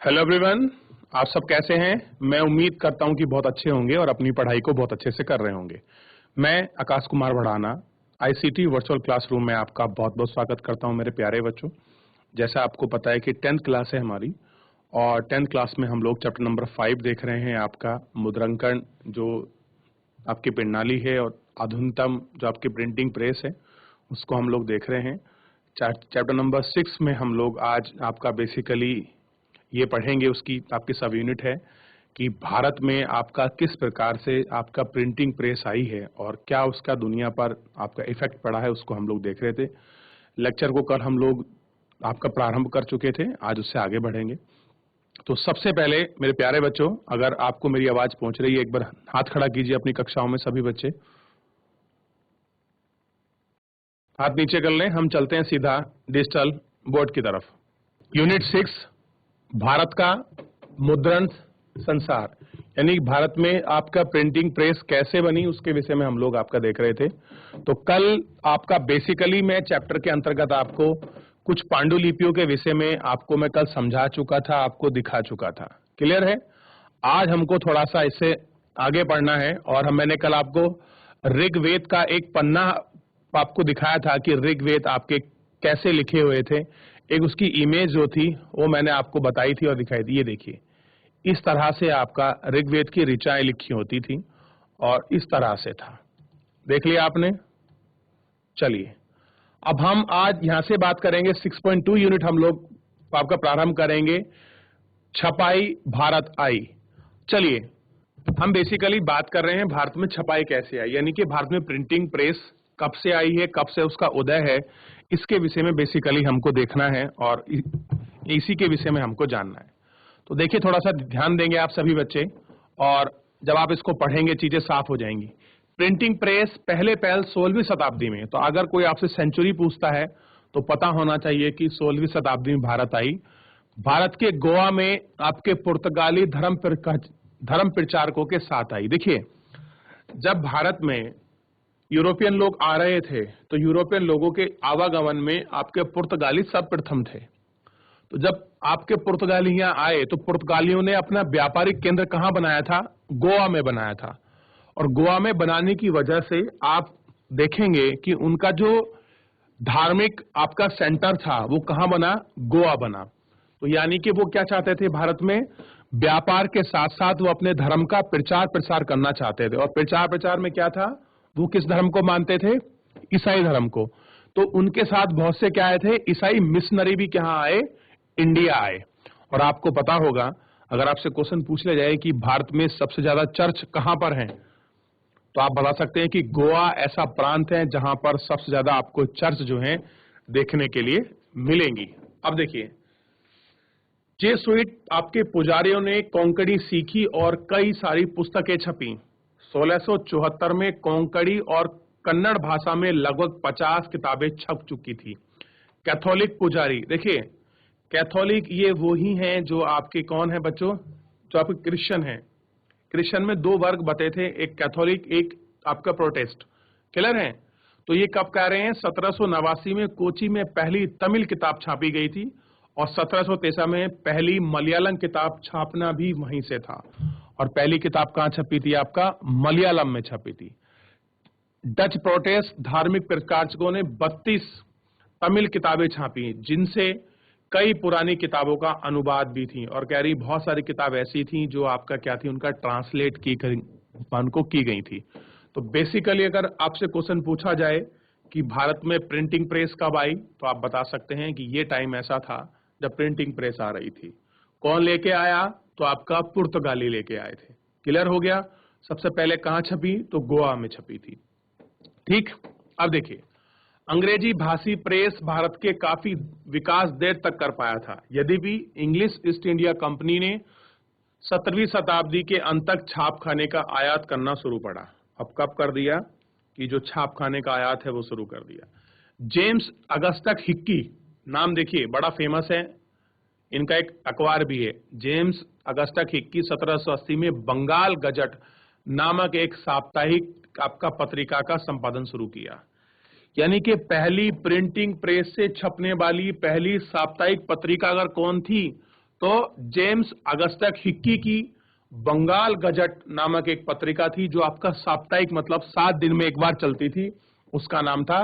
Hello everyone, आप सब कैसे हैं। मैं उम्मीद करता हूं कि बहुत अच्छे होंगे और अपनी पढ़ाई को बहुत अच्छे से कर रहे होंगे। मैं Akash Kumar Bhadana ICT virtual classroom में आपका बहुत बहुत स्वागत करता हूं मेरे प्यारे बच्चों। जैसा आपको पता है कि 10th क्लास है हमारी और 10th क्लास में हम लोग चैप्टर नंबर 5 देख रहे हैं। आपका मुद्रांकन जो आपकी प्रणाली है और आधुनिकतम जो आपकी प्रिंटिंग प्रेस है उसको हम लोग देख रहे हैं। चैप्टर नंबर 6 में हम लोग आज आपका बेसिकली ये पढ़ेंगे, उसकी आपकी सब यूनिट है कि भारत में आपका किस प्रकार से आपका प्रिंटिंग प्रेस आई है और क्या उसका दुनिया पर आपका इफेक्ट पड़ा है, उसको हम लोग देख रहे थे। लेक्चर को कल हम लोग आपका प्रारंभ कर चुके थे, आज उससे आगे बढ़ेंगे। तो सबसे पहले मेरे प्यारे बच्चों, अगर आपको मेरी आवाज पहुंच रही है एक बार हाथ खड़ा कीजिए अपनी कक्षाओं में सभी बच्चे। हाथ नीचे कर लें। हम चलते हैं सीधा डिजिटल बोर्ड की तरफ। यूनिट 6 भारत का मुद्रण संसार, यानी भारत में आपका प्रिंटिंग प्रेस कैसे बनी उसके विषय में हम लोग आपका देख रहे थे। तो कल आपका बेसिकली मैं चैप्टर के अंतर्गत आपको कुछ पांडुलिपियों के विषय में आपको मैं कल समझा चुका था, आपको दिखा चुका था। क्लियर है। आज हमको थोड़ा सा इससे आगे बढ़ना है और मैंने कल आपको ऋग्वेद का एक पन्ना आपको दिखाया था कि ऋग्वेद आपके कैसे लिखे हुए थे। एक उसकी इमेज जो थी वो मैंने आपको बताई थी और दिखाई थी। ये देखिए, इस तरह से आपका ऋग्वेद की ऋचाएं लिखी होती थी और इस तरह से था। देख लिया आपने। चलिए अब हम आज यहां से बात करेंगे 6.2 यूनिट हम लोग आपका प्रारंभ करेंगे। छपाई भारत आई। चलिए हम बेसिकली बात कर रहे हैं भारत में छपाई कैसे आई, यानी कि भारत में प्रिंटिंग प्रेस कब से आई है, कब से उसका उदय है, इसके विषय में बेसिकली हमको देखना है और इसी के विषय में हमको जानना है। तो देखिए, थोड़ा सा ध्यान देंगे आप सभी बच्चे और जब आप इसको पढ़ेंगे चीजें साफ हो जाएंगी। प्रिंटिंग प्रेस पहले 16वीं शताब्दी में, तो अगर कोई आपसे सेंचुरी पूछता है तो पता होना चाहिए कि 16वीं शताब्दी में भारत आई। भारत के गोवा में आपके पुर्तगाली धर्म प्रचारकों के साथ आई। देखिए, जब भारत में यूरोपियन लोग आ रहे थे तो यूरोपियन लोगों के आवागमन में आपके पुर्तगाली सर्वप्रथम थे। तो जब आपके पुर्तगाली यहाँ आए तो पुर्तगालियों ने अपना व्यापारिक केंद्र कहां बनाया था? गोवा में बनाया था। और गोवा में बनाने की वजह से आप देखेंगे कि उनका जो धार्मिक आपका सेंटर था वो कहां बना? गोवा बना। तो यानी कि वो क्या चाहते थे? भारत में व्यापार के साथ साथ वो अपने धर्म का प्रचार प्रसार करना चाहते थे। और प्रचार में क्या था? वो किस धर्म को मानते थे? ईसाई धर्म को। तो उनके साथ बहुत से क्या आए थे? ईसाई मिशनरी भी कहां आए? इंडिया आए। और आपको पता होगा, अगर आपसे क्वेश्चन पूछ लिया जाए कि भारत में सबसे ज्यादा चर्च कहां पर हैं, तो आप बता सकते हैं कि गोवा ऐसा प्रांत है जहां पर सबसे ज्यादा आपको चर्च जो हैं देखने के लिए मिलेंगी। अब देखिए, जेसुइट आपके पुजारियों ने कोंकणी सीखी और कई सारी पुस्तकें छपी। 1674 में कोंकणी और कन्नड़ भाषा में लगभग 50 किताबें छप चुकी थी। कैथोलिक पुजारी, देखिए कैथोलिक ये वो ही हैं जो आपके कौन है बच्चों? जो आपके क्रिश्चियन हैं। क्रिश्चियन में दो वर्ग बटे थे, एक कैथोलिक एक आपका प्रोटेस्ट। क्लियर है। तो ये कब कह रहे हैं? 1789 में कोची में पहली तमिल किताब छापी गई थी और 1713 में पहली मलयालम किताब छापना भी वहीं से था। और पहली किताब कहां छपी थी? आपका मलयालम में छपी थी। डच प्रोटेस्ट धार्मिक प्रकाशकों ने 32 तमिल किताबें छापी जिनसे कई पुरानी किताबों का अनुवाद भी थी। और कह रही बहुत सारी किताब ऐसी थी जो आपका क्या थी? उनका ट्रांसलेट की गई थी। तो बेसिकली अगर आपसे क्वेश्चन पूछा जाए कि भारत में प्रिंटिंग प्रेस कब आई, तो आप बता सकते हैं कि ये टाइम ऐसा था जब प्रिंटिंग प्रेस आ रही थी। कौन लेके आया? तो आपका पुर्तगाली लेके आए थे। क्लियर हो गया। सबसे पहले कहां छपी? तो गोवा में छपी थी। ठीक। अब देखिए, अंग्रेजी भाषी प्रेस भारत के काफी विकास देर तक कर पाया था। यदि भी इंग्लिश ईस्ट इंडिया कंपनी ने 17वीं शताब्दी के अंत तक छाप खाने का आयात करना शुरू पड़ा। अब कब कर दिया? कि जो छाप खाने का आयात है वो शुरू कर दिया। जेम्स अगस्टस हिक्की, नाम देखिए बड़ा फेमस है, इनका एक अखबार भी है। जेम्स अगस्टस हिक्की 1780 में बंगाल गजट नामक एक साप्ताहिक आपका पत्रिका का संपादन शुरू किया। यानी कि पहली प्रिंटिंग प्रेस से छपने वाली पहली साप्ताहिक पत्रिका अगर कौन थी, तो जेम्स अगस्टस हिक्की की बंगाल गजट नामक एक पत्रिका थी, जो आपका साप्ताहिक मतलब 7 दिन में एक बार चलती थी। उसका नाम था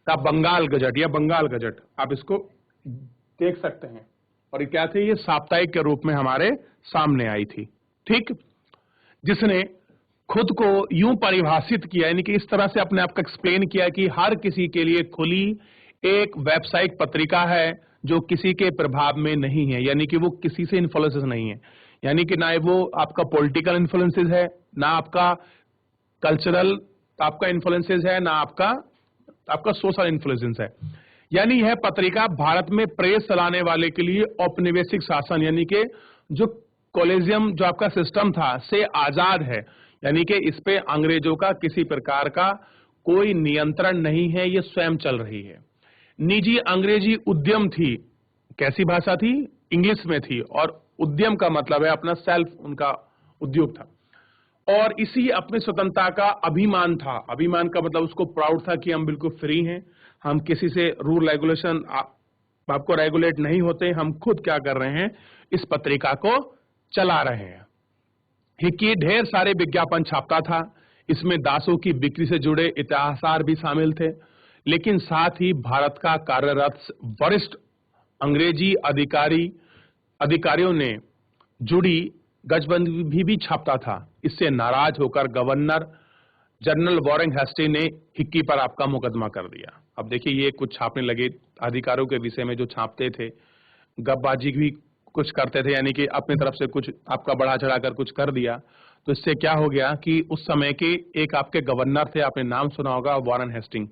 बंगाल गजट या बंगाल गजट, आप इसको देख सकते हैं। और ये क्या थी, ये साप्ताहिक के रूप में हमारे सामने आई थी। ठीक, जिसने खुद को यूं परिभाषित किया, यानी कि इस तरह से अपने आप को एक्सप्लेन किया कि हर किसी के लिए खुली एक वेबसाइट पत्रिका है जो किसी के प्रभाव में नहीं है, यानी कि वो किसी से इन्फ्लुएंसेस नहीं है, यानी कि ना वो आपका पॉलिटिकल इन्फ्लुएंसेस है, ना आपका कल्चरल आपका इन्फ्लुएंसेस है, ना आपका सोशल इन्फ्लुएंस है। यानी यह पत्रिका भारत में प्रेस चलाने वाले के लिए औपनिवेशिक शासन, यानी कि जो कॉलेजियम जो आपका सिस्टम था से आजाद है, यानी कि इस पे अंग्रेजों का किसी प्रकार का कोई नियंत्रण नहीं है, ये स्वयं चल रही है। निजी अंग्रेजी उद्यम थी, कैसी भाषा थी, इंग्लिश में थी, और उद्यम का मतलब है अपना सेल्फ, उनका उद्योग था। और इसी अपनी स्वतंत्रता का अभिमान था, अभिमान का मतलब उसको प्राउड था कि हम बिल्कुल फ्री हैं, हम किसी से रूल रेगुलेशन आपको रेगुलेट नहीं होते, हम खुद क्या कर रहे हैं, इस पत्रिका को चला रहे हैं। हिक्की ढेर सारे विज्ञापन छापता था, इसमें दासों की बिक्री से जुड़े इतिहासार भी शामिल थे, लेकिन साथ ही भारत का कार्यरत वरिष्ठ अंग्रेजी अधिकारियों ने जुड़ी गजबंदी भी छापता था। इससे नाराज होकर गवर्नर जनरल वॉरेन हेस्टिंग्स ने हिक्की पर आपका मुकदमा कर दिया। अब देखिए, ये कुछ छापने लगे अधिकारों के विषय में, जो छापते थे, गपबाजी भी कुछ करते थे, यानी कि अपनी तरफ से कुछ आपका बढ़ा चढ़ाकर कुछ कर दिया। तो इससे क्या हो गया कि उस समय के एक आपके गवर्नर थे, आपने नाम सुना होगा, वॉरेन हेस्टिंग्स,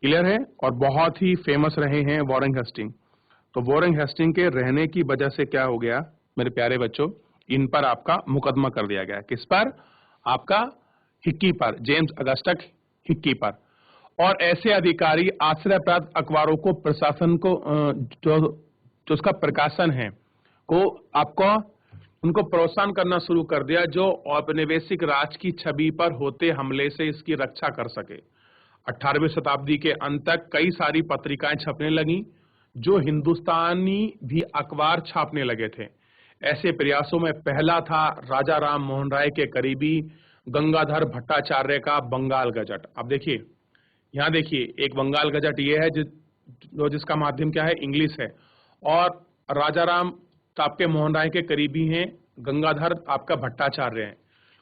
क्लियर है, और बहुत ही फेमस रहे हैं वॉरेन हेस्टिंग्स। तो वॉरेन हेस्टिंग्स के रहने की वजह से क्या हो गया मेरे प्यारे बच्चों, इन पर आपका मुकदमा कर दिया गया। किस पर? आपका हिक्की पर, जेम्स अगस्टस हिक्की पर। और ऐसे अधिकारी आश्रय प्राप्त अखबारों को प्रशासन को जो उसका प्रकाशन है को आपको उनको प्रोत्साहन करना शुरू कर दिया, जो औपनिवेशिक राज की छवि पर होते हमले से इसकी रक्षा कर सके। 18वीं शताब्दी के अंत तक कई सारी पत्रिकाएं छपने लगी, जो हिंदुस्तानी भी अखबार छापने लगे थे। ऐसे प्रयासों में पहला था राजा राम मोहन राय के करीबी गंगाधर भट्टाचार्य का बंगाल गजट। अब देखिए, यहाँ देखिए, एक बंगाल गजट ये है जिसका माध्यम क्या है, इंग्लिश है, और राजा राम आपके मोहन राय के करीबी हैं, गंगाधर आपका भट्टाचार्य हैं,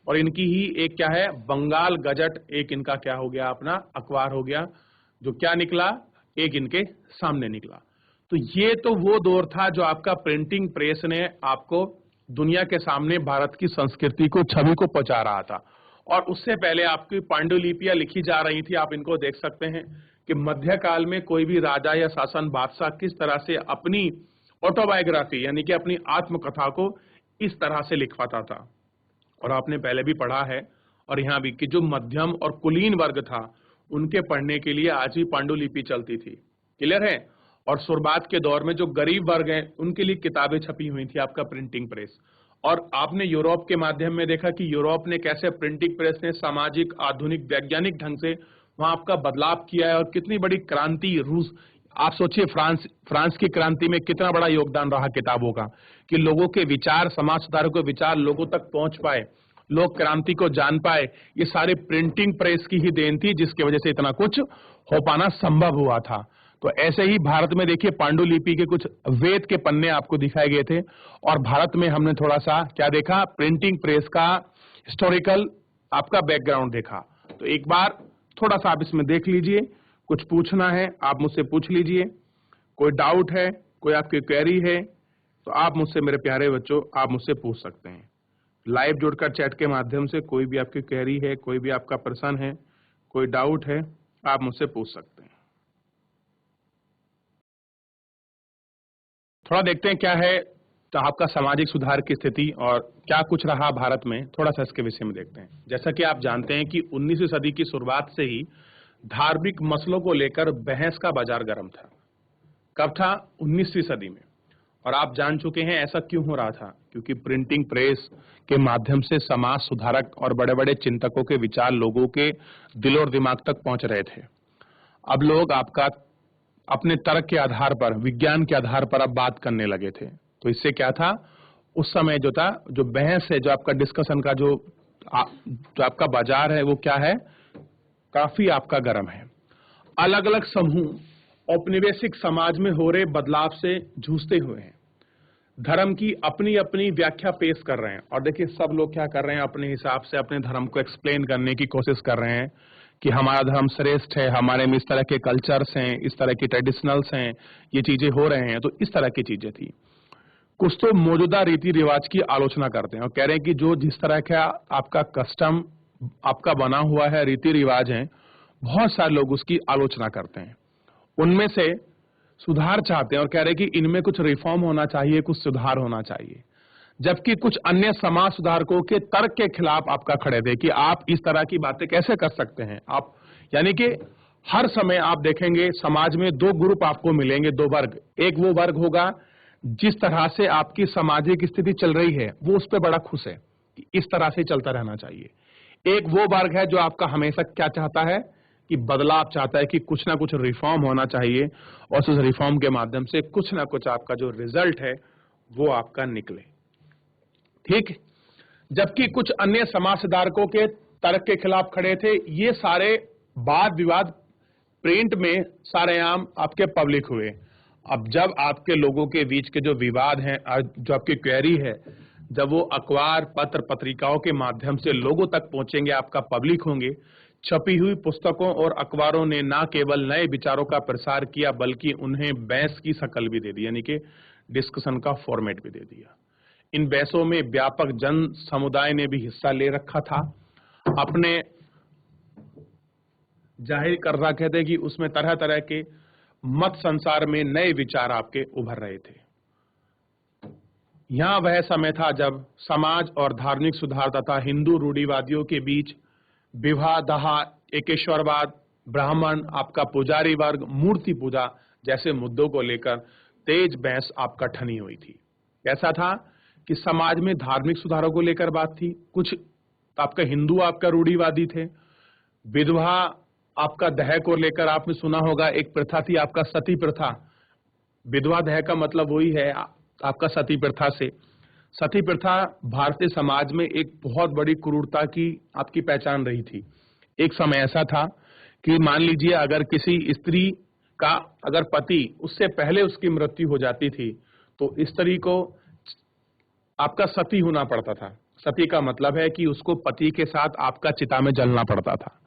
और इनकी ही एक क्या है, बंगाल गजट, एक इनका क्या हो गया, अपना अखबार हो गया, जो क्या निकला, एक इनके सामने निकला। तो ये तो वो दौर था जो आपका प्रिंटिंग प्रेस ने आपको दुनिया के सामने भारत की संस्कृति को, छवि को पहुंचा रहा था। और उससे पहले आपकी पांडुलिपियां लिखी जा रही थी, आप इनको देख सकते हैं कि मध्यकाल में कोई भी राजा या शासन बादशाह किस तरह से अपनी ऑटोबायोग्राफी, यानी कि अपनी आत्मकथा को इस तरह से लिखवाता था। और आपने पहले भी पढ़ा है, और यहाँ भी, कि जो मध्यम और कुलीन वर्ग था, उनके पढ़ने के लिए आज भी पांडुलिपि चलती थी, क्लियर है। और शुरुआत के दौर में जो गरीब वर्ग हैं, उनके लिए किताबें छपी हुई थी, आपका प्रिंटिंग प्रेस। और आपने यूरोप के माध्यम में देखा कि यूरोप ने कैसे प्रिंटिंग प्रेस ने सामाजिक, आधुनिक, वैज्ञानिक ढंग से वहां आपका बदलाव किया है, और कितनी बड़ी क्रांति, रूस, आप सोचिए फ्रांस की क्रांति में कितना बड़ा योगदान रहा किताबों का, कि लोगों के विचार, समाज सुधारक के विचार लोगों तक पहुंच पाए, लोग क्रांति को जान पाए। ये सारे प्रिंटिंग प्रेस की ही देन थी, जिसकी वजह से इतना कुछ हो पाना संभव हुआ था। तो ऐसे ही भारत में देखिए, पांडुलिपि के कुछ वेद के पन्ने आपको दिखाए गए थे, और भारत में हमने थोड़ा सा क्या देखा, प्रिंटिंग प्रेस का हिस्टोरिकल आपका बैकग्राउंड देखा। तो एक बार थोड़ा सा आप इसमें देख लीजिए, कुछ पूछना है आप मुझसे पूछ लीजिए, कोई डाउट है, कोई आपकी क्वेरी है, तो आप मुझसे, मेरे प्यारे बच्चों, आप मुझसे पूछ सकते हैं। लाइव जुड़कर चैट के माध्यम से कोई भी आपकी क्वेरी है, कोई भी आपका प्रश्न है, कोई डाउट है, आप मुझसे पूछ सकते हैं। थोड़ा देखते हैं क्या है तो आपका सामाजिक सुधार की स्थिति और क्या कुछ रहा भारत में, थोड़ा सा इसके विषय में देखते हैं। जैसा कि आप जानते हैं कि 19वीं सदी की शुरुआत से ही धार्मिक मसलों को लेकर बहस का बाजार गर्म था। कब था? 19वीं सदी में। और आप जान चुके हैं ऐसा क्यों हो रहा था, क्योंकि प्रिंटिंग प्रेस के माध्यम से समाज सुधारक और बड़े बड़े चिंतकों के विचार लोगों के दिल और दिमाग तक पहुंच रहे थे। अब लोग आपका अपने तर्क के आधार पर, विज्ञान के आधार पर अब बात करने लगे थे। तो इससे क्या था, उस समय जो था, जो बहस है, जो आपका डिस्कशन का जो आपका बाजार है, वो क्या है, काफी आपका गर्म है। अलग अलग समूह औपनिवेशिक समाज में हो रहे बदलाव से जूझते हुए हैं, धर्म की अपनी अपनी व्याख्या पेश कर रहे हैं। और देखिए सब लोग क्या कर रहे हैं, अपने हिसाब से अपने धर्म को एक्सप्लेन करने की कोशिश कर रहे हैं कि हमारा धर्म श्रेष्ठ है, हमारे में इस तरह के कल्चर्स हैं, इस तरह की ट्रेडिशनल्स हैं, ये चीजें हो रहे हैं। तो इस तरह की चीजें थी। कुछ तो मौजूदा रीति रिवाज की आलोचना करते हैं और कह रहे हैं कि जो जिस तरह का आपका कस्टम आपका बना हुआ है, रीति रिवाज है, बहुत सारे लोग उसकी आलोचना करते हैं, उनमें से सुधार चाहते हैं और कह रहे हैं कि इनमें कुछ रिफॉर्म होना चाहिए, कुछ सुधार होना चाहिए। जबकि कुछ अन्य समाज सुधारकों के तर्क के खिलाफ आपका खड़े थे कि आप इस तरह की बातें कैसे कर सकते हैं आप। यानी कि हर समय आप देखेंगे समाज में दो ग्रुप आपको मिलेंगे, दो वर्ग। एक वो वर्ग होगा जिस तरह से आपकी सामाजिक स्थिति चल रही है वो उस पर बड़ा खुश है कि इस तरह से चलता रहना चाहिए। एक वो वर्ग है जो आपका हमेशा क्या चाहता है कि बदलाव चाहता है, कि कुछ ना कुछ रिफॉर्म होना चाहिए और उस रिफॉर्म के माध्यम से कुछ ना कुछ आपका जो रिजल्ट है वो आपका निकले। ठीक। जबकि कुछ अन्य समाज सुधारकों के तर्क के खिलाफ खड़े थे। ये सारे वाद विवाद प्रिंट में सारेआम आपके पब्लिक हुए। अब जब आपके लोगों के बीच के जो विवाद हैं, जो आपकी क्वेरी है, जब वो अखबार पत्र पत्रिकाओं के माध्यम से लोगों तक पहुंचेंगे, आपका पब्लिक होंगे, छपी हुई पुस्तकों और अखबारों ने न केवल नए विचारों का प्रसार किया बल्कि उन्हें बहस की शक्ल भी दे दी, यानी कि डिस्कशन का फॉर्मेट भी दे दिया। इन बहसों में व्यापक जन समुदाय ने भी हिस्सा ले रखा था, अपने जाहिर कर रखे थे कि उसमें तरह तरह के मत संसार में नए विचार आपके उभर रहे थे। यहां वह समय था जब समाज और धार्मिक सुधार तथा हिंदू रूढ़िवादियों के बीच विवाह दहा, एकेश्वरवाद, ब्राह्मण, आपका पुजारी वर्ग, मूर्ति पूजा जैसे मुद्दों को लेकर तेज बहस आपका ठनी हुई थी। ऐसा था कि समाज में धार्मिक सुधारों को लेकर बात थी। कुछ आपका हिंदू आपका रूढ़िवादी थे। विधवा आपका दह को लेकर आपने सुना होगा, एक प्रथा थी आपका सती प्रथा। विधवा दह का मतलब वही है आपका सती प्रथा से। सती प्रथा भारतीय समाज में एक बहुत बड़ी क्रूरता की आपकी पहचान रही थी। एक समय ऐसा था कि मान लीजिए अगर किसी स्त्री का अगर पति उससे पहले उसकी मृत्यु हो जाती थी तो स्त्री को आपका सती होना पड़ता था। सती का मतलब है कि उसको पति के साथ आपका चिता में जलना पड़ता था।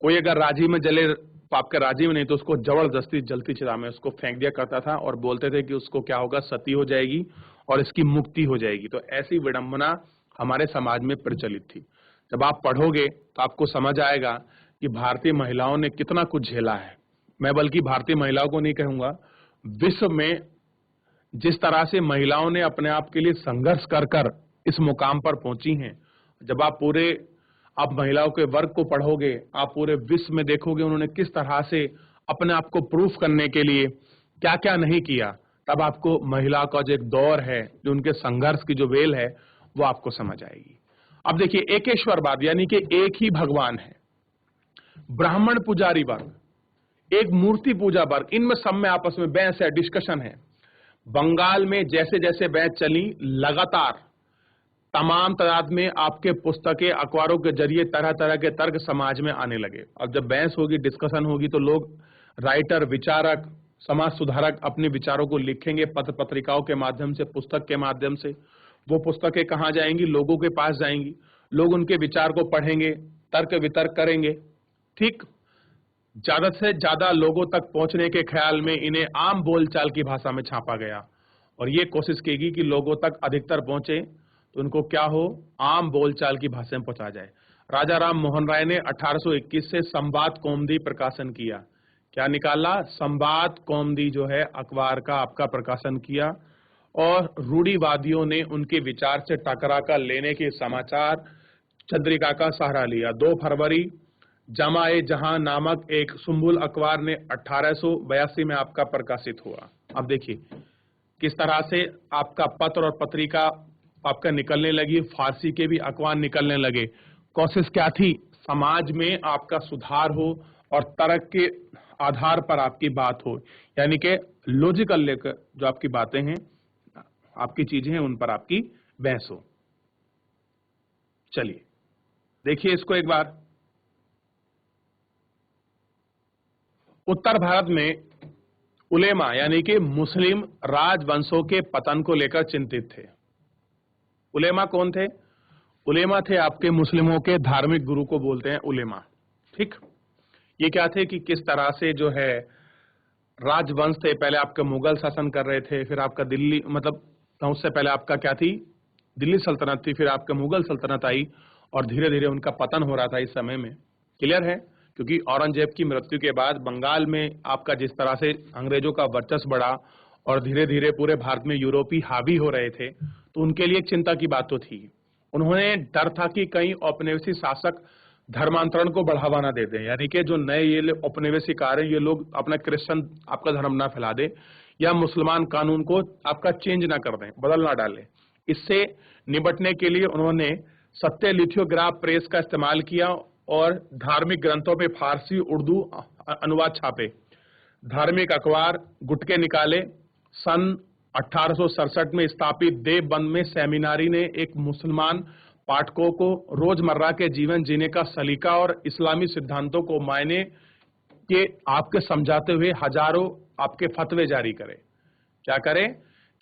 कोई अगर राजी में जले तो आपके राजी में नहीं तो उसको जबरदस्ती जलती चिता में उसको फेंक दिया करता था और बोलते थे कि उसको क्या होगा, सती हो जाएगी और इसकी मुक्ति हो जाएगी। तो ऐसी विडंबना हमारे समाज में प्रचलित थी। जब आप पढ़ोगे तो आपको समझ आएगा कि भारतीय महिलाओं ने कितना कुछ झेला है। मैं बल्कि भारतीय महिलाओं को नहीं कहूंगा, विश्व में जिस तरह से महिलाओं ने अपने आप के लिए संघर्ष कर कर इस मुकाम पर पहुंची हैं। जब आप महिलाओं के वर्ग को पढ़ोगे, आप पूरे विश्व में देखोगे उन्होंने किस तरह से अपने आप को प्रूफ करने के लिए क्या क्या नहीं किया, तब आपको महिला का जो एक दौर है, जो उनके संघर्ष की जो वेल है, वो आपको समझ आएगी। अब देखिए एकेश्वरवाद यानी कि एक ही भगवान है, ब्राह्मण पुजारी वर्ग, एक मूर्ति पूजा वर्ग, इनमें सब में आपस में बहस है, डिस्कशन है। बंगाल में जैसे जैसे बहस चली, लगातार तमाम तादाद में आपके पुस्तकें अखबारों के जरिए तरह तरह के तर्क समाज में आने लगे। अब जब बहस होगी, डिस्कशन होगी, तो लोग राइटर, विचारक, समाज सुधारक अपने विचारों को लिखेंगे पत्र पत्रिकाओं के माध्यम से, पुस्तक के माध्यम से। वो पुस्तकें कहाँ जाएंगी? लोगों के पास जाएंगी। लोग उनके विचार को पढ़ेंगे, तर्क वितर्क करेंगे। ठीक, ज्यादा से ज्यादा लोगों तक पहुंचने के ख्याल में इन्हें आम बोलचाल की भाषा में छापा गया और ये कोशिश की कि लोगों तक अधिकतर पहुंचे तो उनको क्या हो, आम बोलचाल की भाषा में पहुंचा जाए। राजा राम मोहन राय ने 1821 से संवाद कौमुदी प्रकाशन किया। क्या निकाला? संवाद कौमुदी जो है अखबार का आपका प्रकाशन किया और रूढ़िवादियों ने उनके विचार से टकरा कर लेने के समाचार चंद्रिका का सहारा लिया। 2 फरवरी जमाए जहां नामक एक सुम्बुल अखबार ने 1882 में आपका प्रकाशित हुआ। अब देखिए किस तरह से आपका पत्र और पत्रिका आपका निकलने लगी, फारसी के भी अखबार निकलने लगे। कोशिश क्या थी? समाज में आपका सुधार हो और तर्क के आधार पर आपकी बात हो, यानी कि लॉजिकल लेकर जो आपकी बातें हैं आपकी चीजें हैं उन पर आपकी बहस हो। चलिए देखिए इसको एक बार। उत्तर भारत में उलेमा यानी कि मुस्लिम राजवंशों के पतन को लेकर चिंतित थे। उलेमा कौन थे? उलेमा थे आपके मुस्लिमों के धार्मिक गुरु को बोलते हैं उलेमा। ठीक, ये क्या थे कि किस तरह से जो है राजवंश थे, पहले आपके मुगल शासन कर रहे थे, फिर आपका दिल्ली मतलब उससे पहले आपका क्या थी, दिल्ली सल्तनत थी, फिर आपका मुगल सल्तनत आई और धीरे धीरे उनका पतन हो रहा था इस समय में। क्लियर है? क्योंकि औरंगजेब की मृत्यु के बाद बंगाल में आपका जिस तरह से अंग्रेजों का वर्चस्व बढ़ा और धीरे धीरे पूरे भारत में यूरोपी हावी हो रहे थे, तो उनके लिए एक चिंता की बात तो थी। उन्होंने डर था कि कहीं औपनिवेशिक शासक धर्मांतरण को बढ़ावा ना दे दें, यानी कि जो नए ये औपनिवेशिक आ रहे हैं ये लोग अपना क्रिश्चियन आपका धर्म ना फैला दे या मुसलमान कानून को आपका चेंज ना कर दें, बदल ना डालें। इससे निपटने के लिए उन्होंने सत्य लिथोग्राफ प्रेस का इस्तेमाल किया और धार्मिक ग्रंथों पे फारसी उर्दू अनुवाद छापे, धार्मिक अखबार गुटके निकाले। सन 1867 में स्थापित देवबंद में सेमिनारी ने एक मुसलमान पाठकों को रोजमर्रा के जीवन जीने का सलीका और इस्लामी सिद्धांतों को मायने के आपके समझाते हुए हजारों आपके फतवे जारी करे। क्या करे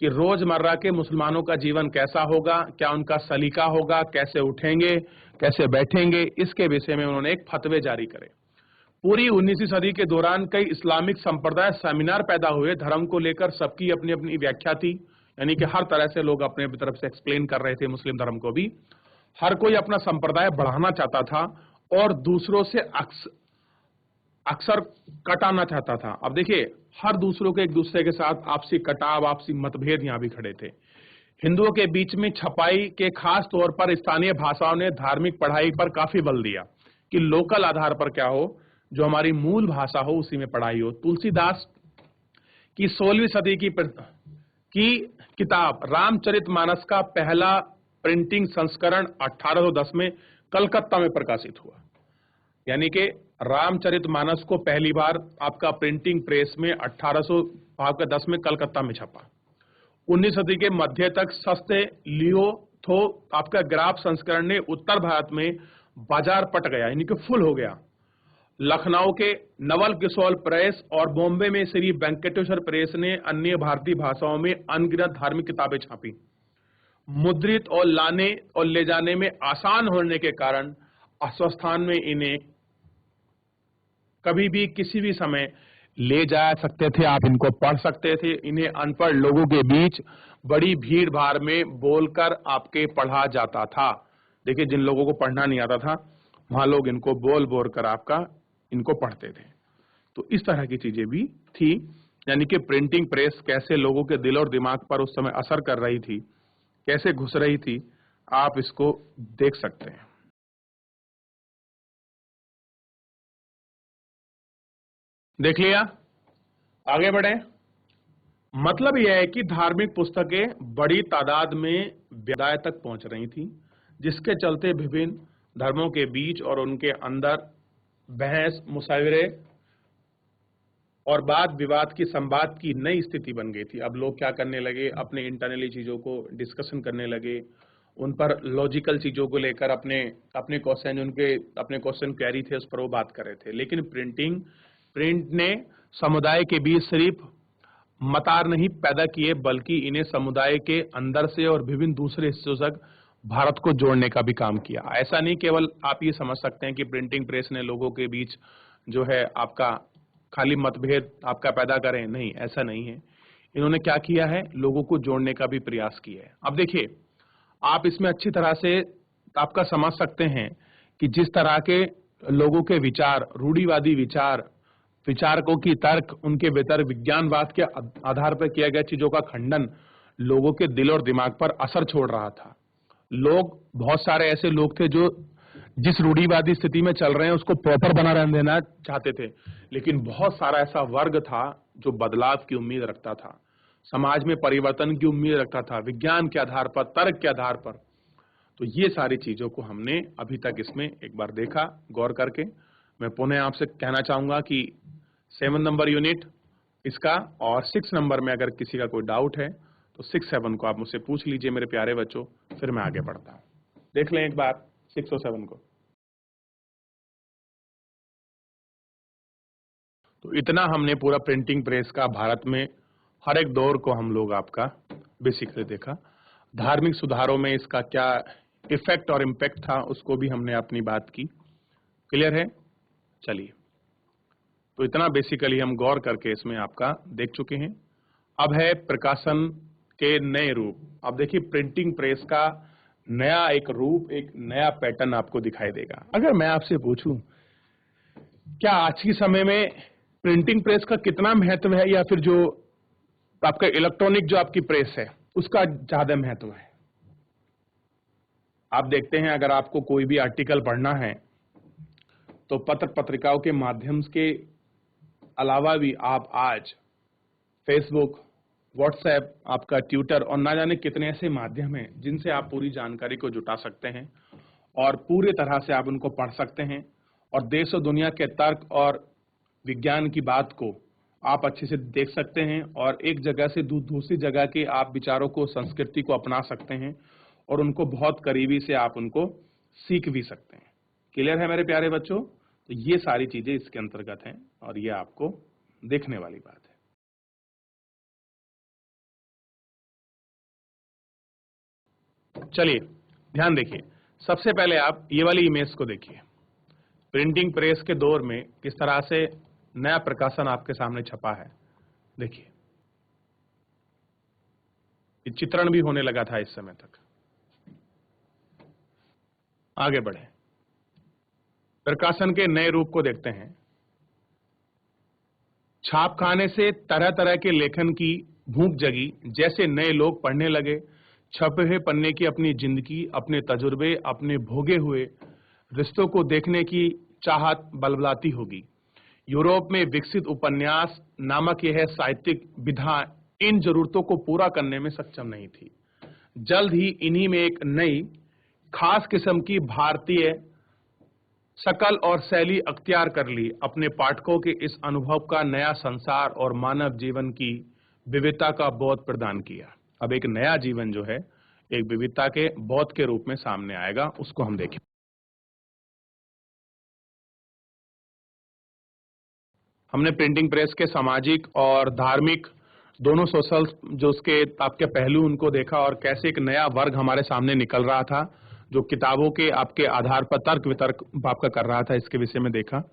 कि रोजमर्रा के मुसलमानों का जीवन कैसा होगा, क्या उनका सलीका होगा, कैसे उठेंगे, कैसे बैठेंगे, इसके विषय में उन्होंने एक फतवे जारी करे। पूरी 19वीं सदी के दौरान कई इस्लामिक संप्रदाय सेमिनार पैदा हुए। धर्म को लेकर सबकी अपनी अपनी व्याख्या थी, यानी कि हर तरह से लोग अपने तरफ से एक्सप्लेन कर रहे थे मुस्लिम धर्म को भी। हर कोई अपना संप्रदाय बढ़ाना चाहता था और दूसरों से अक्सर कटाना चाहता था। अब देखिए हर दूसरों के एक दूसरे के साथ आपसी कटाव, आपसी मतभेद यहां भी खड़े थे। हिंदुओं के बीच में छपाई के खास तौर पर स्थानीय भाषाओं ने धार्मिक पढ़ाई पर काफी बल दिया कि लोकल आधार पर क्या हो, जो हमारी मूल भाषा हो उसी में पढ़ाई हो। तुलसीदास की 16वीं सदी की किताब रामचरितमानस का पहला प्रिंटिंग संस्करण 1810 में कलकत्ता में प्रकाशित हुआ। यानी कि रामचरितमानस को पहली बार आपका प्रिंटिंग प्रेस में 1810 में कलकत्ता में छपा। 19वीं सदी के मध्य तक सस्ते लियोथो आपका ग्राफ संस्करण ने उत्तर भारत में बाजार पट गया, यानी कि फुल हो गया। लखनऊ के नवल किशोर प्रेस और बॉम्बे में श्री वेंकटेश्वर प्रेस ने अन्य भारतीय भाषाओं में अनगिनत धार्मिक किताबें छापी। मुद्रित और लाने और ले जाने में आसान होने के कारण अस्वस्थान में इन्हें कभी भी किसी भी समय ले जा सकते थे, आप इनको पढ़ सकते थे। इन्हें अनपढ़ लोगों के बीच बड़ी भीड़ भाड़ में बोलकर आपके पढ़ा जाता था। देखिए जिन लोगों को पढ़ना नहीं आता था वहां लोग इनको बोल बोल कर आपका इनको पढ़ते थे। तो इस तरह की चीजें भी थी, यानी कि प्रिंटिंग प्रेस कैसे लोगों के दिल और दिमाग पर उस समय असर कर रही थी, कैसे घुस रही थी, आप इसको देख सकते हैं। देख लिया, आगे बढ़े। मतलब यह है कि धार्मिक पुस्तकें बड़ी तादाद में विदाय तक पहुंच रही थी, जिसके चलते विभिन्न धर्मों के बीच और उनके अंदर बहस, मुशावरे और वाद विवाद की संवाद की नई स्थिति बन गई थी। अब लोग क्या करने लगे, अपने इंटरनली चीजों को डिस्कशन करने लगे, उन पर लॉजिकल चीजों को लेकर अपने क्वेश्चन, उनके अपने क्वेश्चन क्वेरी थे उस पर वो बात कर रहे थे। लेकिन प्रिंट ने समुदाय के बीच सिर्फ मतार नहीं पैदा किए, बल्कि इन्हें समुदाय के अंदर से और विभिन्न दूसरे हिस्सों तक भारत को जोड़ने का भी काम किया। ऐसा नहीं केवल आप ये समझ सकते हैं कि प्रिंटिंग प्रेस ने लोगों के बीच जो है आपका खाली मतभेद आपका पैदा करें, नहीं, ऐसा नहीं है। इन्होंने क्या किया है, लोगों को जोड़ने का भी प्रयास किया है। अब देखिए आप इसमें अच्छी तरह से आपका समझ सकते हैं कि जिस तरह के लोगों के विचार, रूढ़िवादी विचारकों की तर्क, उनके वितर्क, विज्ञानवाद के आधार पर किया गया चीजों का खंडन लोगों के दिल और दिमाग पर असर छोड़ रहा था। लोग, बहुत सारे ऐसे लोग थे जो जिस रूढ़िवादी स्थिति में चल रहे हैं उसको प्रॉपर बना रहने देना चाहते थे, लेकिन बहुत सारा ऐसा वर्ग था जो बदलाव की उम्मीद रखता था, समाज में परिवर्तन की उम्मीद रखता था, विज्ञान के आधार पर, तर्क के आधार पर। तो ये सारी चीजों को हमने अभी तक इसमें एक बार देखा गौर करके। मैं पुनः आपसे कहना चाहूंगा कि 7 नंबर यूनिट इसका और 6 नंबर में अगर किसी का कोई डाउट है तो 6-7 को आप मुझसे पूछ लीजिए मेरे प्यारे बच्चों, फिर मैं आगे बढ़ता हूं। देख लें एक बार 6 और 7 को। तो इतना हमने पूरा प्रिंटिंग प्रेस का भारत में हर एक दौर को हम लोग आपका बेसिकली देखा। धार्मिक सुधारों में इसका क्या इफेक्ट और इम्पैक्ट था उसको भी हमने अपनी बात की। क्लियर है? चलिए, तो इतना बेसिकली हम गौर करके इसमें आपका देख चुके हैं। अब है प्रकाशन के नए रूप। अब देखिए प्रिंटिंग प्रेस का नया एक रूप, एक नया पैटर्न आपको दिखाई देगा। अगर मैं आपसे पूछूं क्या आज के समय में प्रिंटिंग प्रेस का कितना महत्व है या फिर जो आपका इलेक्ट्रॉनिक जो आपकी प्रेस है उसका ज्यादा महत्व है? आप देखते हैं अगर आपको कोई भी आर्टिकल पढ़ना है तो पत्र पत्रिकाओं के माध्यम के अलावा भी आप आज फेसबुक, व्हाट्सएप, आपका ट्विटर और ना जाने कितने ऐसे माध्यम हैं जिनसे आप पूरी जानकारी को जुटा सकते हैं और पूरे तरह से आप उनको पढ़ सकते हैं और देश और दुनिया के तर्क और विज्ञान की बात को आप अच्छे से देख सकते हैं और एक जगह से दूसरी जगह के आप विचारों को, संस्कृति को अपना सकते हैं और उनको बहुत करीबी से आप उनको सीख भी सकते हैं। क्लियर है मेरे प्यारे बच्चों? तो ये सारी चीजें इसके अंतर्गत हैं और ये आपको देखने वाली बात है। चलिए ध्यान देखिए, सबसे पहले आप ये वाली इमेज को देखिए। प्रिंटिंग प्रेस के दौर में किस तरह से नया प्रकाशन आपके सामने छपा है। देखिए ये चित्रण भी होने लगा था इस समय तक। आगे बढ़े, प्रकाशन के नए रूप को देखते हैं। छापखाने से तरह तरह के लेखन की भूख जगी, जैसे नए लोग पढ़ने लगे। छपे हुए पन्ने की अपनी जिंदगी, अपने तजुर्बे, अपने भोगे हुए रिश्तों को देखने की चाहत बलबलाती होगी। यूरोप में विकसित उपन्यास नामक यह साहित्यिक विधा इन जरूरतों को पूरा करने में सक्षम नहीं थी। जल्द ही इन्हीं में एक नई खास किस्म की भारतीय शकल और शैली अख्तियार कर ली, अपने पाठकों के इस अनुभव का नया संसार और मानव जीवन की विविधता का बोध प्रदान किया। अब एक नया जीवन जो है एक विविधता के बोध के रूप में सामने आएगा, उसको हम देखें। हमने प्रिंटिंग प्रेस के सामाजिक और धार्मिक दोनों सोशल जो उसके आपके पहलू उनको देखा और कैसे एक नया वर्ग हमारे सामने निकल रहा था जो किताबों के आपके आधार पर तर्क वितर्क आपका कर रहा था, इसके विषय में देखा।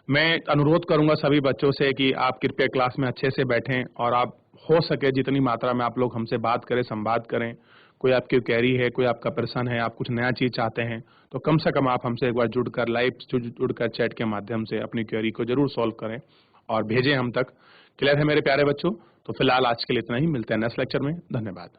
मैं अनुरोध करूंगा सभी बच्चों से कि आप कृपया क्लास में अच्छे से बैठें और आप हो सके जितनी मात्रा में आप लोग हमसे बात करें, संवाद करें। कोई आपकी क्वेरी है, कोई आपका प्रश्न है, आप कुछ नया चीज चाहते हैं तो कम से कम आप हमसे एक बार जुड़कर लाइव जुड़कर चैट के माध्यम से अपनी क्वेरी को जरूर सॉल्व करें और भेजें हम तक। क्लियर है मेरे प्यारे बच्चों? तो फिलहाल आज के लिए इतना ही, मिलते हैं नेक्स्ट लेक्चर में। धन्यवाद।